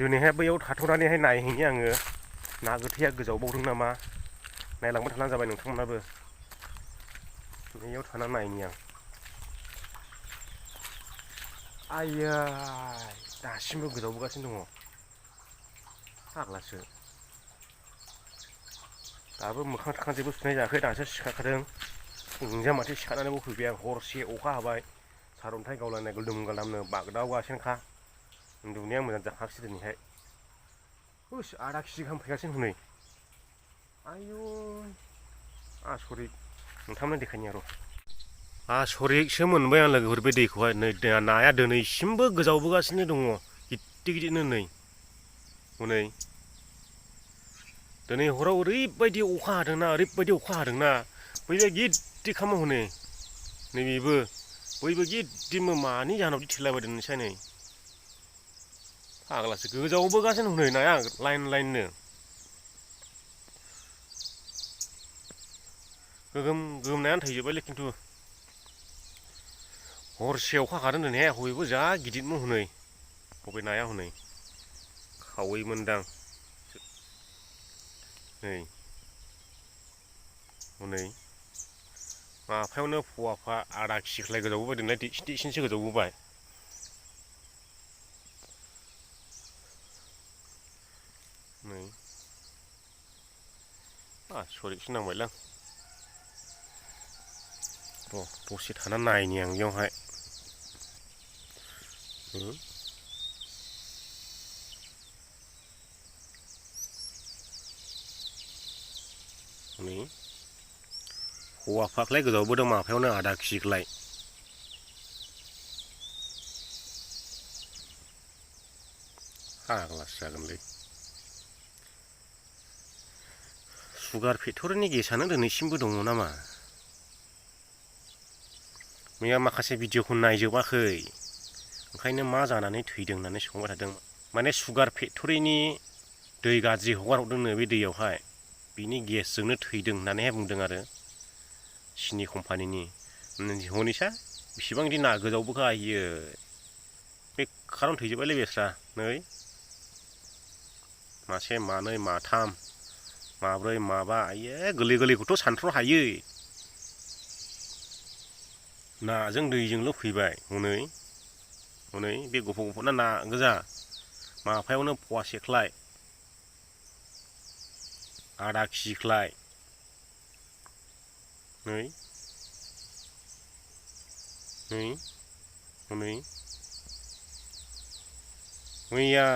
दिनैहाय बैयाव थाथ'नानैहाय नायहैनि आङो ना गोथैया गोजावबावदों नामा नायलांबाय थानानै जाबाय नोंथांमोनाबो बैयाव थाना नायनि आं आइयै दासिमबो गोजावबोगासिनो दङ फाग्लासो दाबो मोखां थोखां जेबो सुनाय जायाखै दासो सिखारखादों फुंजा माथो सिखारनानैबो फैबाय आं हरसे अखा हाबाय सारअन्थाइ गावलायनाय गोल्दोम गाल्दामनो बागदावगासिनोखा उन्दुनाया मोजां जाखायाखिसै दिनैहाय हुस आधा केजि गाहाम फैगासिनो हनै आयु आसरित नोंथांमोननो देखायनि र' आसरितसो मोनबाय आं लोगोफोर बे दैखौहाय नै नाया दिनैसिमबो गोजावबोगासिनो दङ गिदिर गिदिरनो नै हनै दिनै हराव ओरैबायदि अखा हादोंना बैलाय गिदिर खामो हनै नैबेबो बैबो गिदिरनो मानि जाहोनाव थेलाबायदों नोंसोर नै फाग्लासो गोजावबोगासिनो हनै नाया लाइन लाइननो गोगोम गोगोम नायानो थैजोब्बायलै खिन्थु हरसे अखा हाखादों दिनैहाय हयबो जा गिदिरमोन हनै बबे नाया हनै खावैमोनदां नै हनै माफायावनो फवाफा आधा केजिख्लाय गोजावबोबाय दिनै दैसिन दैसिनसो गोजावबोबाय नै आसरितसो नांबायलां र' दसे थाना नायनि आं बेयावहाय नै फवाफाख्लाय गोजावबोदों माफायावनो आधा केजिख्लाय फाग्लासो जागोनलै सुगार फेक्ट'रिनि गेसानो दिनैसिमबो दङ नामा मैया माखासे भिडिअखौ नायजोबाखै ओंखायनो मा जानानै थैदों होननानै सोंबाय थादों माने सुगार फेक्ट'रिनि दै गाज्रि हगारहरदोंनो बे दैयावहाय बिनि गेसजोंनो थैदों होननानैहाय बुंदों आरो सिनि कम्पानिनि हनैसा बिसिबांदि ना गोजावबोखो आइयै बेखारावनो थैजोब्बायलै बेस्रा नै मासे मानै माथाम माब्रै माबा आइयै गोरलै गोरलैखौथ' सानथ्र' हायै नाजों दैजोंल' फैबाय हनै बे गुफुर गुफुरना ना गोजा माफायावनो फवासेख्लाय आधा केजिख्लाय नै हनै मैया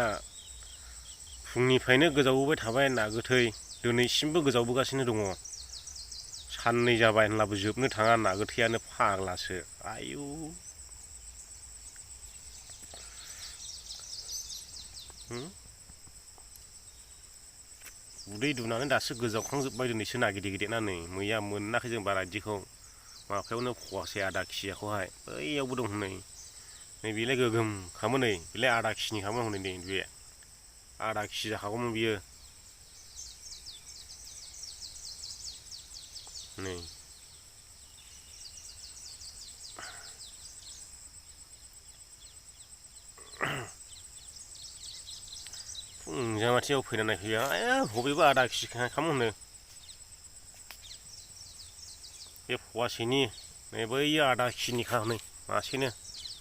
फुंनिफ्रायनो गोजावबोबाय थाबाय ना गोथै दिनैसिमबो गोजावबोगासिनो दङ साननै जाबाय होनब्लाबो जोबनो थाङा ना गोथैयानो फाग्लासो आयु उदै दुनानै दासो गोजावखांजोब्बाय दिनैसो ना गिदिर गिदिरना नै मैया मोनाखै जों बारा बिदिखौ माफायावनो फवासे आधा केजियाखौहाय बैयावबो दं हनै नै बेलाय गोगोम खामो नै बेलाय आधा केजिनि खामो हनै नै बे आधा केजि जाखागौमोन बियो नै फुंजामाथियाव फैना नायफैबाय बबेबा आधा केजि खामो होनो बे फवासेनि नै बैयो आधा केजिनिखा हनै मासेनो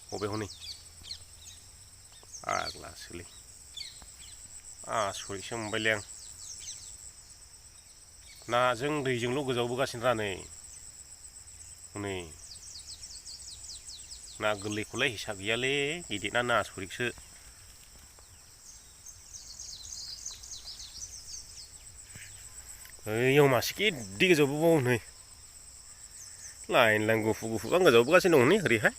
बबे हनै फाग्लासोलै आसरितसो मोनबायलै आं नाजों दैजोंल' गोजावबोगासिनोरा नै हनै ना गोरलैखौलाय हिसाब गैयालै गिदिरानो आसरितसो बैयाव मासे गिदिर गोजावबोबावो नै लाइन लाइन गुफुर गुफुर गोजावबोगासिनो दं नै ओरैहाय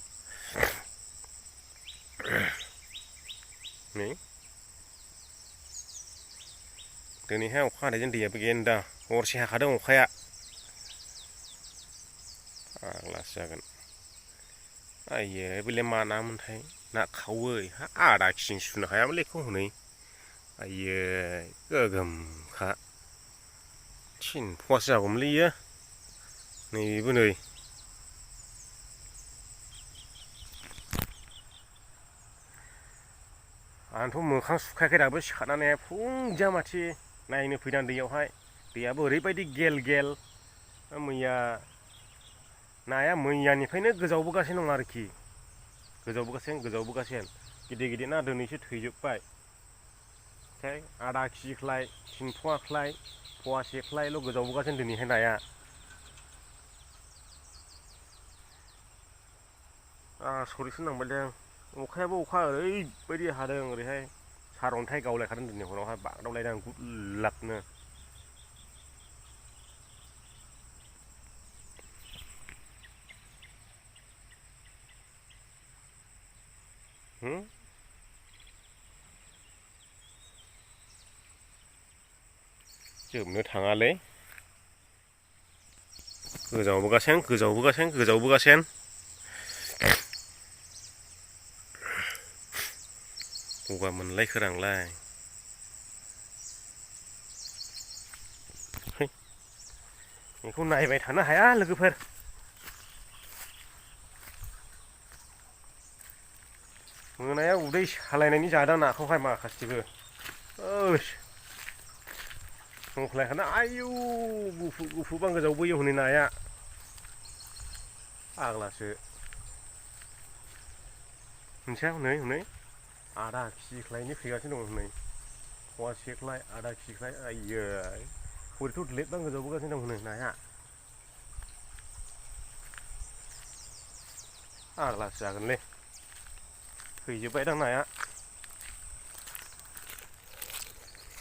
नै दिनैहाय अखा हानायजों दैयाबो गेन्दा हरसे हाखादों अखाया फाग्लासो जागोन आइयै बेलाय मा नामोनथाय ना खावै आधा केजिनि सुनो हायामोनलै बेखौ हनै आइयै गोगोमखा थिन फवासे जागौमोनलै इयो नैबेबो नै आंथ' मोखां सुखायाखै दाबो सिखारनानै फुंजा माथि नायनो फैदां दैयावहाय दैयाबो ओरैबायदि गेल गेल मैया नाया मैयानिफ्रायनो गोजावबोगासिनो दं आरोखि गोजावबोगासिनो गिदिर गिदिर ना दिनैसो थैजोब्बाय ओमफ्राय आधा केजिख्लाय तिन पवाख्लाय पवासेख्लायल' गोजावबोगासिनो दिनैहाय नाया आसरितसो नांबायलै आं अखायाबो अखा ओरैबायदि हादों ओरैहाय सारअन्थाइ गावलायखादों दिनै हरावहाय बागदावलायदों आं गुरलाबनो जोबनो थाङालै गोजावबोगासिनो गगा मोनलायखोरा आंलाय बेखौ नायबाय थानो हाया लोगोफोर मोनायाव उदै सालायनायनि जादों नाखौहाय माखासेबो संख्लायखाना आयौ गुफुर गोजावबोयो हनै नाया फाग्लासो मोनथिया हनै आधा केजिख्लायनि फैगासिनो दं हनै पवासेख्लाय आधा केजिख्लाय आयै हरैथ' लेबबां गोजावबोगासिनो दं हनै नाया फाग्लासो जागोनलै थैजोब्बायदां नाया